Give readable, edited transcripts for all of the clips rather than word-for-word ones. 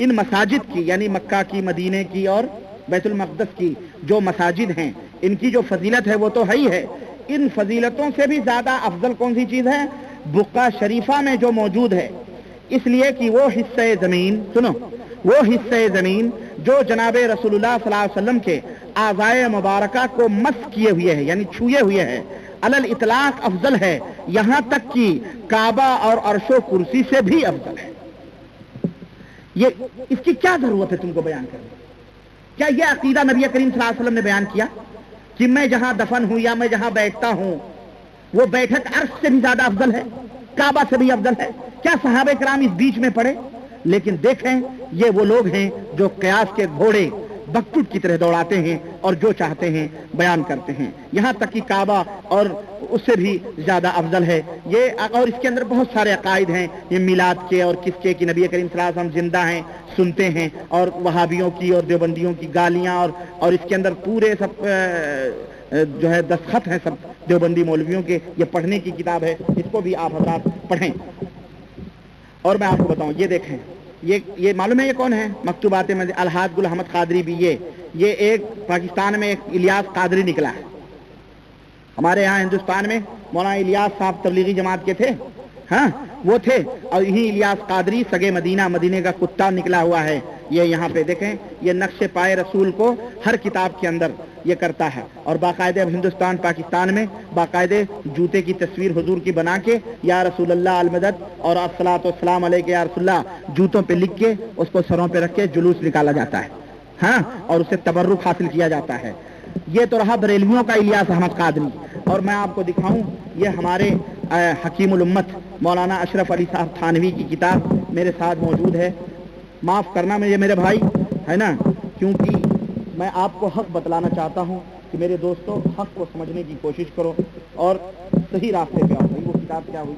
ان مساجد کی یعنی مکہ کی، مدینے کی اور بیت المقدس کی جو مساجد ہیں ان کی جو فضیلت ہے وہ تو ہے ہی ہے، ان فضیلتوں سے بھی زیادہ افضل کون سی چیز ہے؟ بقعہ شریفہ میں جو موجود ہے، اس لیے کہ وہ حصہ زمین، سنو، وہ حصہ زمین جو جناب رسول اللہ صلی اللہ علیہ وسلم کے اعضائے مبارکہ کو مس کیے ہوئے ہے، یعنی چھوئے ہوئے ہے، علل اطلاق افضل ہے، یہاں تک کہ کعبہ اور عرش و کرسی سے بھی افضل ہے۔ یہ اس کی کیا ضرورت ہے تم کو بیان کرنے؟ کیا یہ عقیدہ نبی کریم صلی اللہ علیہ وسلم نے بیان کیا کہ میں جہاں دفن ہوں یا میں جہاں بیٹھتا ہوں وہ بیٹھک عرش سے بھی زیادہ افضل ہے، کعبہ سے بھی افضل ہے؟ کیا صحابہ کرام اس بیچ میں پڑے؟ لیکن دیکھیں یہ وہ لوگ ہیں جو قیاس کے گھوڑے بکٹوٹ کی طرح دوڑاتے ہیں اور جو چاہتے ہیں بیان کرتے ہیں، یہاں تک کہ کعبہ اور اس سے بھی زیادہ افضل ہے یہ، اور اس کے اندر بہت سارے عقائد ہیں، یہ میلاد کے اور کس کے کہ نبی کریم صلی اللہ علیہ وسلم زندہ ہیں، سنتے ہیں، اور وہابیوں کی اور دیوبندیوں کی گالیاں، اور اس کے اندر پورے سب جو ہے دستخط ہیں سب دیوبندی مولویوں کے، یہ پڑھنے کی کتاب ہے، اس کو بھی آپ حضرات پڑھیں۔ اور میں آپ کو بتاؤں، یہ دیکھیں، یہ معلوم ہے یہ کون ہے؟ مکتوبات میں الحاج گل احمد قادری بھی، یہ ایک پاکستان میں ایک الیاس قادری نکلا ہے، ہمارے یہاں ہندوستان میں مولانا الیاس صاحب تبلیغی جماعت کے تھے، ہاں وہ تھے، اور یہی الیاس قادری سگے مدینہ کا کتا نکلا ہوا ہے، یہ یہاں پہ دیکھیں، یہ نقش پائے رسول کو ہر کتاب کے اندر یہ کرتا ہے، اور باقاعدہ اب ہندوستان پاکستان میں باقاعدہ جوتے کی تصویر حضور کی بنا کے یا رسول اللہ المدد اور الصلاۃ والسلام علیک یا رسول اللہ جوتوں پہ لکھ کے اس کو سروں پہ رکھ کے جلوس نکالا جاتا ہے، ہاں، اور اسے تبرک حاصل کیا جاتا ہے۔ یہ تو رہا بریلویوں کا الیاس احمد قادری، اور میں آپ کو دکھاؤں یہ ہمارے حکیم الامت مولانا اشرف علی صاحب تھانوی کی کتاب میرے ساتھ موجود ہے، معاف کرنا مجھے میرے بھائی، ہے نا، کیونکہ میں آپ کو حق بتلانا چاہتا ہوں کہ میرے دوستوں حق کو سمجھنے کی کوشش کرو اور صحیح راستے پہ آؤ۔ وہ کتاب کیا ہوئی؟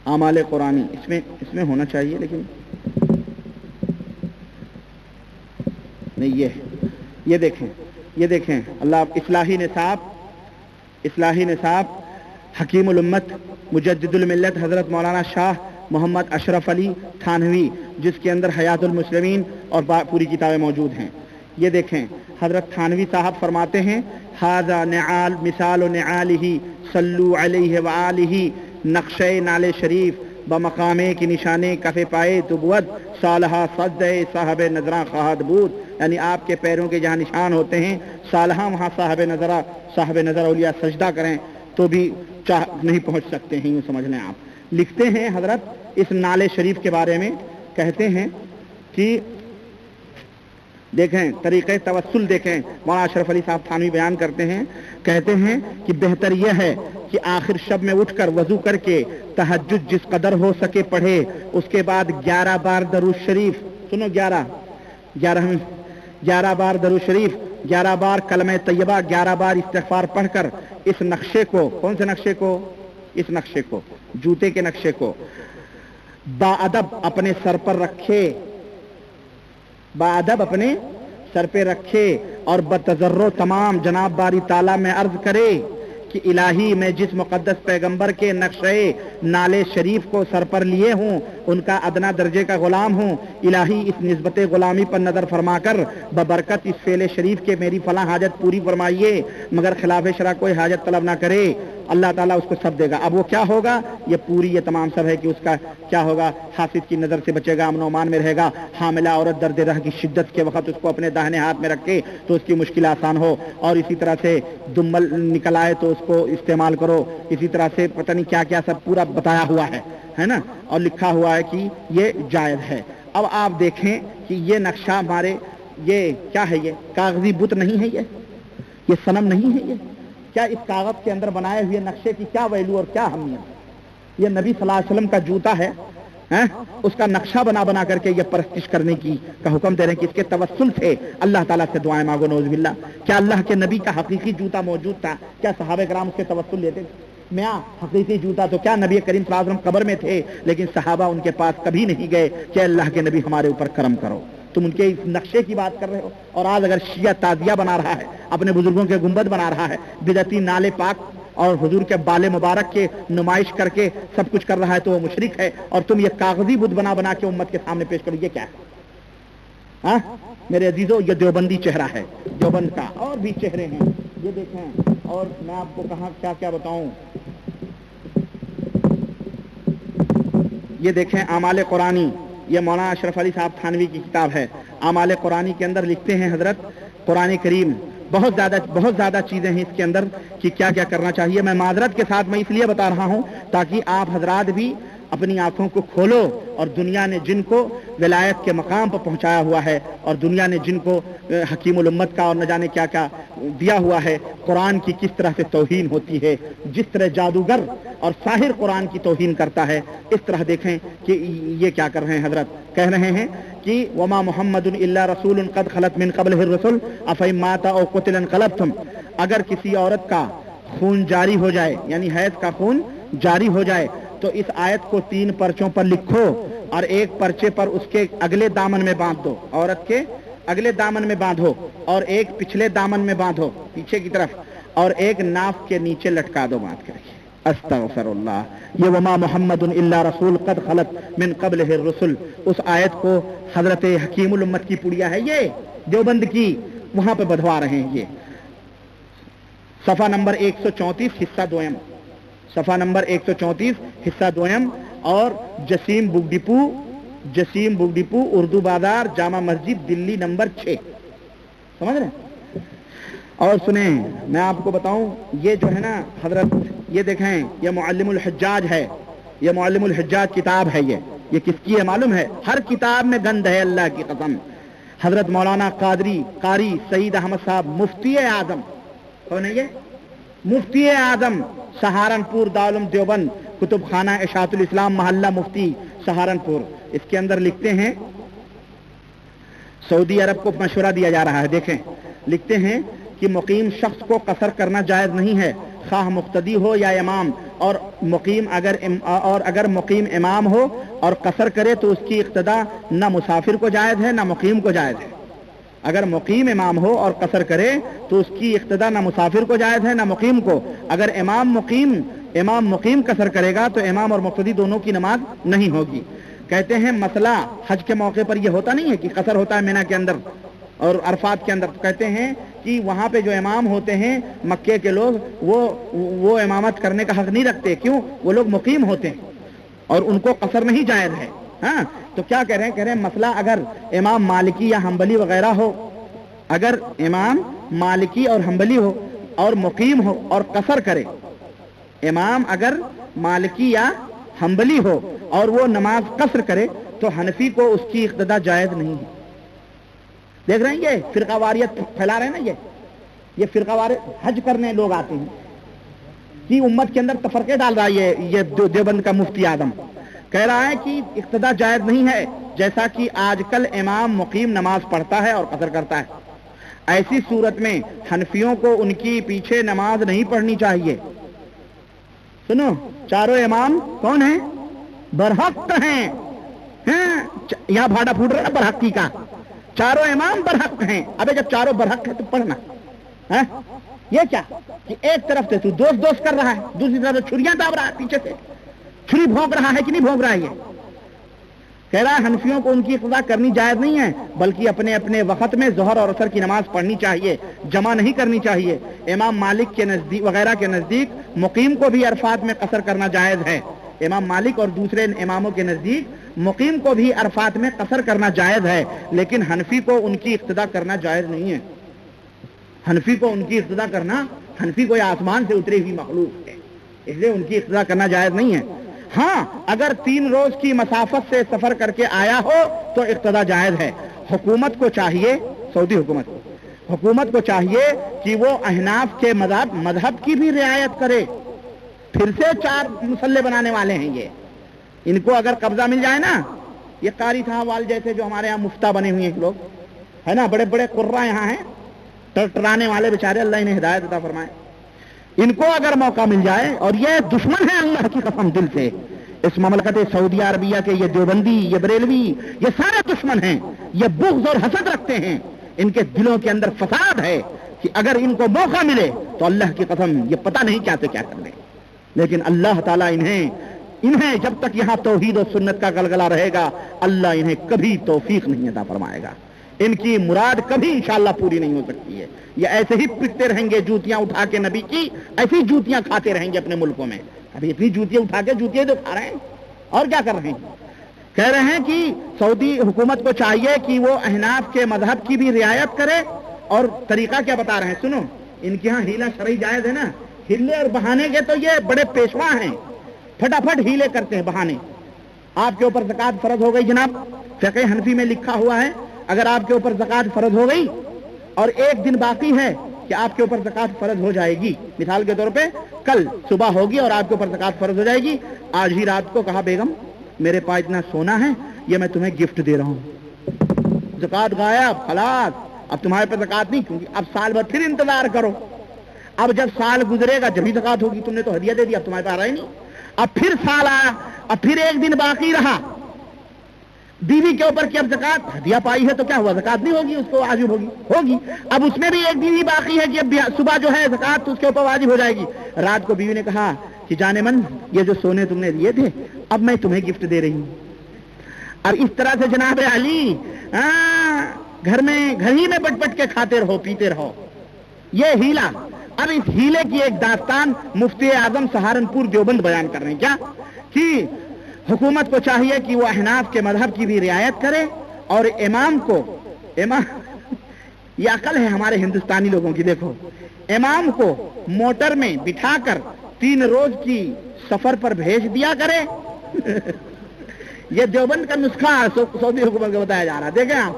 اعمال قرآنی، اس میں ہونا چاہیے لیکن نہیں، یہ دیکھیں اللہ اصلاحی نصاب حکیم الامت مجدد الملت حضرت مولانا شاہ محمد اشرف علی تھانوی، جس کے اندر حیات المسلمین اور پوری کتابیں موجود ہیں۔ یہ دیکھیں حضرت تھانوی صاحب فرماتے ہیں ھذا نعال مثال نعالہ صلو علیہ وآلہ، نقشہ نال شریف بمقامے کی نشانے کفے پائے تو بود، صالحہ صدے صاحب نظراں خواہد بود، یعنی آپ کے پیروں کے جہاں نشان ہوتے ہیں صالحہ وہاں صاحب نظر اولیاء سجدہ کریں تو بھی نہیں پہنچ سکتے ہیں، یوں سمجھ لیں آپ۔ لکھتے ہیں حضرت اس نالے شریف کے بارے میں، کہتے ہیں کہ دیکھیں طریقہ توسل، دیکھیں مولانا اشرف علی صاحب تھانوی بیان کرتے ہیں، کہتے ہیں کہ بہتر یہ ہے کہ آخر شب میں اٹھ کر وضو کر کے تہجد جس قدر ہو سکے پڑھے، اس کے بعد 11 بار درود شریف، سنو 11 بار درود شریف، 11 بار کلمہ طیبہ، 11 بار استغفار پڑھ کر اس نقشے کو، کون سے نقشے کو؟ اس نقشے کو، جوتے کے نقشے کو باادب اپنے سر پر رکھے، باادب اپنے سر پہ رکھے، اور بتضرع تمام جناب باری تعالیٰ میں عرض کرے کہ الہی میں جس مقدس پیغمبر کے نقشے نالے شریف کو سر پر لیے ہوں ان کا ادنا درجے کا غلام ہوں، الہی اس نسبت غلامی پر نظر فرما کر ببرکت اس فعل شریف کے میری فلاں حاجت پوری فرمائیے، مگر خلاف شرع کوئی حاجت طلب نہ کرے، اللہ تعالیٰ اس کو سب دے گا۔ اب وہ کیا ہوگا؟ یہ پوری یہ تمام سب ہے کہ اس کا کیا ہوگا؟ حاسد کی نظر سے بچے گا، امن و امان میں رہے گا، حاملہ عورت درد رہ کی شدت کے وقت اس کو اپنے داہنے ہاتھ میں رکھے تو اس کی مشکل آسان ہو، اور اسی طرح سے دمل نکل آئے تو اس کو استعمال کرو، اسی طرح سے پتہ نہیں کیا کیا سب پورا بتایا ہوا ہے نا، اور لکھا ہوا ہے کہ یہ جائز ہے۔ اب آپ دیکھیں کہ یہ نقشہ ہمارے، یہ کیا ہے؟ یہ کاغذی بت نہیں ہے، یہ صنم نہیں ہے، کیا اس کاغذ کے اندر بنائے ہوئے نقشے کی کیا ویلو اور کیا اہمیت؟ یہ نبی صلی اللہ علیہ وسلم کا جوتا ہے، اس کا نقشہ بنا کر کے یہ پرستش کرنے کی کا حکم دے رہے ہیں کہ اس کے توسل سے اللہ تعالیٰ سے دعائیں مانگو، نعوذ باللہ۔ کیا اللہ کے نبی کا حقیقی جوتا موجود تھا؟ کیا صحابہ کرام اس کے توسل لیتے تھے؟ میاں حقیقی جوتا تو کیا نبی کریم صلی اللہ علیہ وسلم قبر میں تھے، لیکن صحابہ ان کے پاس کبھی نہیں گئے کہ اللہ کے نبی ہمارے اوپر کرم کرو۔ تم ان کے اس نقشے کی بات کر رہے ہو. اور آج اگر شیعہ تازیہ بنا رہا ہے, اپنے بزرگوں کے گنبد بنا رہا ہے, بدعتی نالے پاک اور حضور کے بال مبارک کے نمائش کر کے سب کچھ کر رہا ہے, تو وہ مشرک ہے. اور تم یہ کاغذی بت بنا بنا کے امت کے سامنے پیش کرو, یہ کیا ہے؟ ہاں میرے عزیزو, یہ دیوبندی چہرہ ہے, دیوبند کا. اور بھی چہرے ہیں, یہ دیکھیں. اور میں آپ کو کہاں کیا کیا بتاؤں. یہ دیکھیں اعمال قرآنی, یہ مولانا اشرف علی صاحب تھانوی کی کتاب ہے. اعمال قرآنی کے اندر لکھتے ہیں حضرت, قرآن کریم بہت زیادہ چیزیں ہیں اس کے اندر کہ کیا کیا کرنا چاہیے. میں معذرت کے ساتھ میں اس لیے بتا رہا ہوں تاکہ آپ حضرات بھی اپنی آنکھوں کو کھولو, اور دنیا نے جن کو ولایت کے مقام پر پہنچایا ہوا ہے, اور دنیا نے جن کو حکیم الامت کا اور نہ جانے کیا کیا دیا ہوا ہے, قرآن کی کس طرح سے توہین ہوتی ہے. جس طرح جادوگر اور ساحر قرآن کی توہین کرتا ہے, اس طرح دیکھیں کہ یہ کیا کر رہے ہیں حضرت. کہہ رہے ہیں کہ وما محمد الا رسول قد خلت من قبلہ الرسل افإن مات او قتل انقلبتم. اگر کسی عورت کا خون جاری ہو جائے, یعنی حیض کا خون جاری ہو جائے, تو اس آیت کو 3 پرچوں پر لکھو اور ایک پرچے پر اس کے اگلے دامن میں باندھ دو, عورت کے اگلے دامن میں باندھو, اور ایک پچھلے دامن میں باندھو پیچھے کی طرف, اور ایک ناف کے نیچے لٹکا دو باندھ کر کے. استغفر اللہ. یہ وما محمد الا رسول قد خلت من قبلہ الرسل, اس آیت کو حضرت حکیم الامت کی پڑیا ہے یہ دیوبند کی, وہاں پہ بدھوا رہے ہیں. یہ صفحہ نمبر 134 حصہ دویم, صفحہ نمبر 134 حصہ دویم. اور جسیم بک ڈپو اردو بازار جامع مسجد دلی نمبر 6, سمجھ رہے ہیں. اور سنیں میں آپ کو بتاؤں, یہ جو ہے نا حضرت, یہ دیکھیں یہ معلم الحجاج ہے, یہ معلم الحجاج کتاب ہے. یہ کس کی ہے معلوم ہے؟ ہر کتاب میں گند ہے اللہ کی قسم. حضرت مولانا قاری سعید احمد صاحب مفتی اعظم, کون ہے یہ؟ مفتی اعظم سہارنپور دارالعلوم دیوبند, کتب خانہ اشاعت الاسلام محلہ مفتی سہارنپور. اس کے اندر لکھتے ہیں, سعودی عرب کو مشورہ دیا جا رہا ہے. دیکھیں لکھتے ہیں کہ مقیم شخص کو قصر کرنا جائز نہیں ہے, خواہ مقتدی ہو یا امام. اور اگر مقیم امام ہو اور قصر کرے تو اس کی اقتداء نہ مسافر کو جائز ہے نہ مقیم کو جائز ہے. اگر مقیم امام ہو اور قصر کرے تو اس کی اقتداء نہ مسافر کو جائز ہے نہ مقیم کو. اگر امام مقیم قصر کرے گا تو امام اور مقتدی دونوں کی نماز نہیں ہوگی. کہتے ہیں مسئلہ حج کے موقع پر یہ ہوتا نہیں ہے کہ قصر ہوتا ہے مینا کے اندر اور عرفات کے اندر, تو کہتے ہیں کہ وہاں پہ جو امام ہوتے ہیں مکے کے لوگ, وہ امامت کرنے کا حق نہیں رکھتے. کیوں؟ وہ لوگ مقیم ہوتے ہیں اور ان کو قصر نہیں جائز ہے. ہاں تو کیا کہہ رہے ہیں مسئلہ اگر امام مالکی یا حنبلی وغیرہ ہو, اگر امام مالکی اور حنبلی ہو اور مقیم ہو اور قصر کرے, امام اگر مالکی یا حنبلی ہو اور وہ نماز قصر کرے تو حنفی کو اس کی اقتداء جائز نہیں ہے. دیکھ رہے ہیں یہ فرقہ واریت پھیلا رہے ہیں نا, یہ فرقہ واریت حج کرنے لوگ آتے ہیں کہ امت کے اندر تفرقے ڈال رہا ہے. یہ دیوبند کا مفتی اعظم کہہ رہا ہے کہ اقتداء جائز نہیں ہے, جیسا کہ آج کل امام مقیم نماز پڑھتا ہے اور قصر کرتا ہے. ایسی صورت میں حنفیوں کو ان کی پیچھے نماز نہیں پڑھنی چاہیے. سنو, چاروں امام کون ہیں؟ برحق ہیں. یہاں بھاڑا پھوٹ رہا ہے برحقی کا, چاروں امام برحق ہیں. ابے جب چاروں برحق ہے تو پڑھنا. یہ کیا کہ ایک طرف سے تو دوست کر رہا ہے, دوسری طرف سے چھریاں داب رہا ہے, پیچھے سے چھری بھونک رہا ہے کہ نہیں بھونک رہا ہے. یہ کہہ رہا ہے حنفیوں کو ان کی اقتداء کرنی جائز نہیں ہے, بلکہ اپنے اپنے وقت میں ظہر اور عصر کی نماز پڑھنی چاہیے, جمع نہیں کرنی چاہیے. امام مالک کے نزدیک وغیرہ کے نزدیک مقیم کو بھی عرفات میں قصر کرنا جائز ہے. امام مالک اور دوسرے اماموں کے نزدیک مقیم کو بھی عرفات میں قصر کرنا جائز ہے, لیکن حنفی کو ان کی اقتداء کرنا جائز نہیں ہے. حنفی کو ان کی اقتداء کرنا, حنفی کو یہ آسمان سے اتری ہوئی مخلوق ہے, اس لیے ان کی اقتداء کرنا جائز نہیں ہے. ہاں اگر 3 روز کی مسافت سے سفر کر کے آیا ہو تو اقتداء جائز ہے. حکومت کو چاہیے, سعودی حکومت کو چاہیے کہ وہ احناف کے مذہب کی بھی رعایت کرے. پھر سے 4 مسلح بنانے والے ہیں یہ, ان کو اگر قبضہ مل جائے نا, یہ قاری صاحب وال جیسے جو ہمارے یہاں مفتہ بنے ہوئے ہیں لوگ ہے نا, بڑے بڑے قرہ یہاں ہیں, ٹرانے والے بیچارے, اللہ انہیں ہدایت عطا فرمائے. ان کو اگر موقع مل جائے, اور یہ دشمن ہے اللہ کی قسم دل سے, اس مملکت سعودیہ عربیہ کے یہ دیوبندی، یہ بریلوی، یہ سارے دشمن ہیں، یہ بغض اور حسد رکھتے ہیں، ان کے دلوں کے اندر فساد ہے کہ اگر ان کو موقع ملے تو اللہ کی قسم یہ پتہ نہیں کیا سے کیا کر لیں، لیکن اللہ تعالیٰ انہیں جب تک یہاں توحید و سنت کا گلگلہ رہے گا اللہ انہیں کبھی توفیق نہیں عطا فرمائے گا، ان کی مراد کبھی انشاءاللہ پوری نہیں ہو سکتی ہے۔ یہ ایسے ہی پٹتے رہیں گے جوتیاں اٹھا کے نبی کی، ایسی جوتیاں کھاتے رہیں گے اپنے ملکوں میں۔ ابھی اتنی جوتیاں اٹھا کے جوتیاں تو کھا رہے ہیں، اور کیا کر رہے ہیں؟ کہہ رہے ہیں کہ سعودی حکومت کو چاہیے کہ وہ احناف کے مذہب کی بھی رعایت کرے، اور طریقہ کیا بتا رہے ہیں سنو، ان کے ہاں ہیلا شرعی جائز ہے نا، ہلے اور بہانے کے تو یہ بڑے پیشوا ہیں، پھٹافٹ ہیلے کرتے ہیں بہانے۔ آپ کے اوپر زکوٰۃ فرض ہو گئی جناب، فقہ حنفی میں لکھا ہوا ہے اگر آپ کے اوپر زکوٰۃ فرض ہو گئی اور ایک دن باقی ہے کہ آپ کے اوپر زکوٰۃ فرض ہو جائے گی، مثال کے طور پہ کل صبح ہوگی اور آپ کے اوپر زکوٰۃ فرض ہو جائے گی، آج ہی رات کو کہا بیگم میرے پاس اتنا سونا ہے یہ میں تمہیں گفٹ دے رہا ہوں، زکوٰۃ غائب، خلاص اب تمہارے پر زکوٰۃ نہیں، کیونکہ اب سال بھر پھر انتظار کرو، اب جب سال گزرے گا جبھی زکوٰۃ ہوگی، تم نے تو ہدیہ دے دیا اب تمہارے پاس آ رہا ہی نہیں، اب پھر سال آیا، اب پھر ایک دن باقی رہا، بیوی کے اوپر کی اب زکوٰۃ ہدیہ پائی ہے تو کیا ہوا، زکوٰۃ نہیں ہوگی، اس کو واجب ہوگی، اب اس میں بھی ایک بیوی باقی ہے کہ اب صبح جو ہے زکوٰۃ تو اس کے اوپر واجب ہو جائے گی، رات کو بیوی نے کہا کہ جانے من یہ جو سونے تم نے دیے تھے اب میں تمہیں گفٹ دے رہی ہوں۔ اب اس طرح سے جناب علی گھر ہی میں بٹ بٹ کے کھاتے رہو پیتے رہو، یہ ہیلا۔ اب اس ہیلے کی ایک داستان مفتی اعظم سہارنپور دیوبند بیان کر رہے ہیں، کیا کہ حکومت کو چاہیے کہ وہ احناف کے مذہب کی بھی رعایت کرے، اور امام یہ عقل ہے ہمارے ہندوستانی لوگوں کی، دیکھو امام کو موٹر میں بٹھا کر 3 روز کی سفر پر بھیج دیا کرے یہ دیوبند کا نسخہ سعودی حکومت کو بتایا جا رہا ہے، دیکھیں آپ،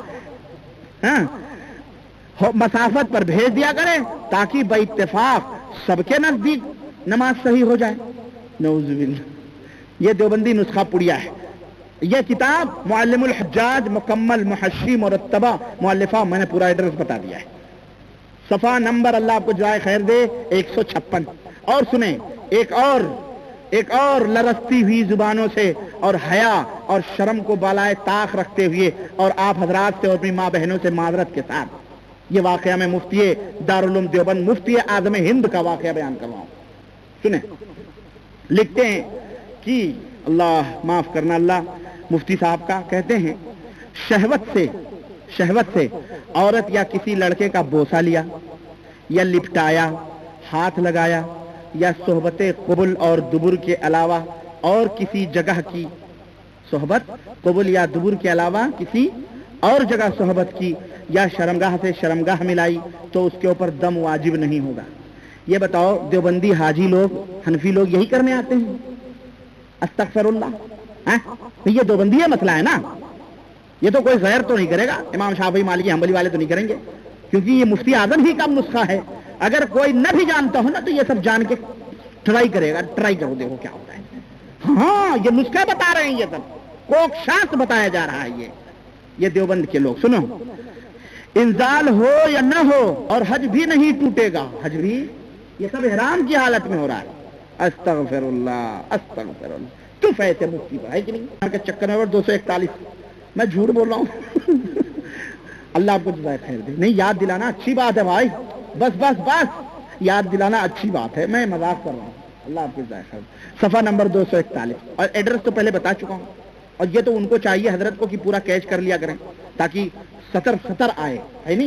مسافت پر بھیج دیا کرے تاکہ بے اتفاق سب کے نزدیک نماز صحیح ہو جائے۔ نعوذ باللہ، یہ دیوبندی نسخہ پڑیا ہے۔ یہ کتاب معلم الحجاج مکمل محشی مرتبہ مؤلفہ، میں نے پورا ایڈریس بتا دیا ہے، صفحہ نمبر اللہ آپ کو جزائے خیر دے 156۔ اور سنیں ایک اور لرزتی ہوئی زبانوں سے اور حیا اور شرم کو بالائے طاق رکھتے ہوئے اور آپ حضرات سے اور اپنی ماں بہنوں سے معذرت کے ساتھ یہ واقعہ میں مفتی دارالعلوم دیوبند مفتی اعظم ہند کا واقعہ بیان کر رہا ہوں، سنیں۔ لکھتے ہیں کہ اللہ معاف کرنا اللہ مفتی صاحب کا، کہتے ہیں شہوت سے عورت یا کسی لڑکے کا بوسہ لیا یا لپٹایا، ہاتھ لگایا، یا صحبت قبل اور دبر کے علاوہ اور کسی جگہ کی صحبت قبل یا دبر کے علاوہ کسی اور جگہ صحبت کی، یا شرمگاہ سے شرمگاہ ملائی تو اس کے اوپر دم واجب نہیں ہوگا۔ یہ بتاؤ دیوبندی حاجی لوگ حنفی لوگ یہی کرنے آتے ہیں؟ استغفر اللہ، یہ دیوبندی مسئلہ ہے نا، یہ تو کوئی غیر تو نہیں کرے گا، امام شافعی مالکی حنبلی والے تو نہیں کریں گے، کیونکہ یہ مفتی اعظم ہی کا نسخہ ہے۔ اگر کوئی نہ بھی جانتا ہو نا تو یہ سب جان کے ٹرائی کرے گا، ٹرائی کرو دیکھو کیا ہوتا ہے۔ ہاں یہ نسخہ بتا رہے ہیں، یہ سب کوک شاخ بتایا جا رہا ہے۔ یہ دیوبند کے لوگ سنو، انزال ہو یا نہ ہو اور حج بھی نہیں ٹوٹے گا، حج بھی یہ سب احرام کی حالت میں ہو رہا ہے۔ استغفر اللہ استغفر اللہ، تو ایسے مفتی پر ہے کہ نہیں؟ چکر نمبر 241، میں جھوٹ بول رہا ہوں اللہ آپ کو جزائے خیر دے۔ نہیں یاد دلانا اچھی بات ہے بھائی، بس یاد دلانا اچھی بات ہے، میں مذاق کر رہا ہوں، اللہ آپ کو جزائے خیر دے۔ صفحہ نمبر 241، اور ایڈریس تو پہلے بتا چکا ہوں، اور یہ تو ان کو چاہیے حضرت کو کہ پورا کیچ کر لیا کریں تاکہ سطر آئے، ہے نہیں؟